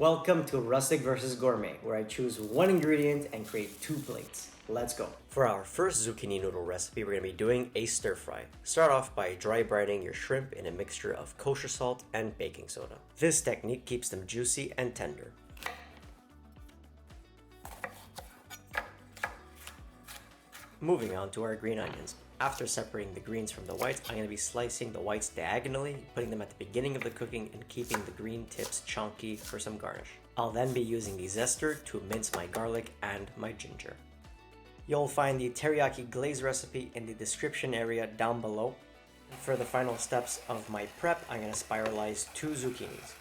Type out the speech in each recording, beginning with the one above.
Welcome to Rustic versus Gourmet, where I choose one ingredient and create two plates. Let's go. For our first zucchini noodle recipe, we're going to be doing a stir fry. Start off by dry brining your shrimp in a mixture of kosher salt and baking soda. This technique keeps them juicy and tender. Moving on to our green onions. After separating the greens from the whites, I'm going to be slicing the whites diagonally, putting them at the beginning of the cooking and keeping the green tips chunky for some garnish. I'll then be using the zester to mince my garlic and my ginger. You'll find the teriyaki glaze recipe in the description area down below. For the final steps of my prep, I'm going to spiralize 2 zucchinis.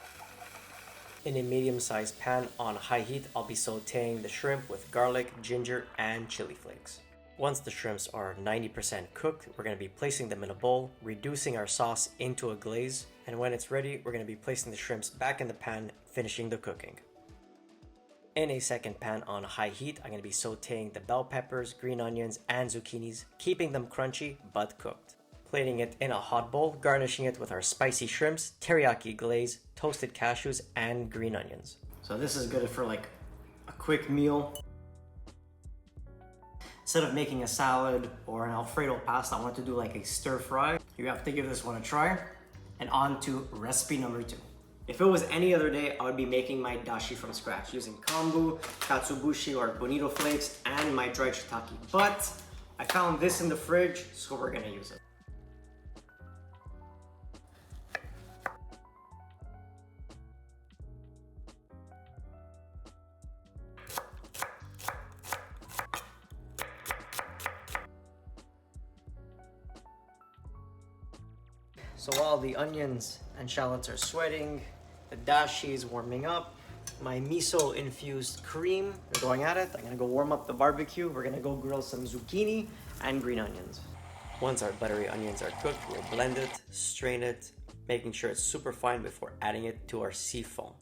In a medium-sized pan on high heat, I'll be sauteing the shrimp with garlic, ginger, and chili flakes. Once the shrimps are 90% cooked, we're going to be placing them in a bowl, reducing our sauce into a glaze, and when it's ready, we're going to be placing the shrimps back in the pan, finishing the cooking. In a second pan on high heat, I'm going to be sauteing the bell peppers, green onions, and zucchinis, keeping them crunchy but cooked. Plating it in a hot bowl, garnishing it with our spicy shrimps, teriyaki glaze, toasted cashews, and green onions. So this is good for like a quick meal. Instead of making a salad or an Alfredo pasta, I want to do like a stir fry. You have to give this one a try. And on to recipe number 2. If it was any other day, I would be making my dashi from scratch using kombu, katsubushi or bonito flakes, and my dried shiitake. But I found this in the fridge, so we're gonna use it. So while the onions and shallots are sweating, the dashi is warming up, my miso infused cream is going at it. I'm gonna go warm up the barbecue. We're gonna go grill some zucchini and green onions. Once our buttery onions are cooked, we'll blend it, strain it, making sure it's super fine before adding it to our siphon.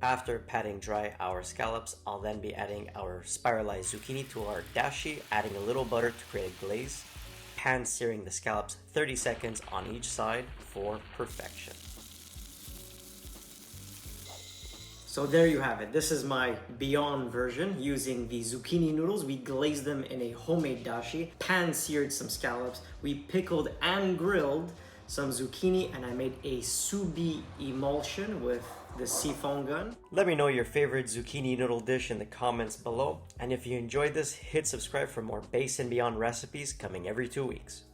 After patting dry our scallops, I'll then be adding our spiralized zucchini to our dashi, adding a little butter to create a glaze, pan searing the scallops 30 seconds on each side for perfection. So there you have it. This is my beyond version using the zucchini noodles. We glazed them in a homemade dashi, pan seared some scallops, we pickled and grilled some zucchini, and I made a sous-vide emulsion with the siphon gun. Let me know your favorite zucchini noodle dish in the comments below. And if you enjoyed this, hit subscribe for more base and beyond recipes coming every 2 weeks.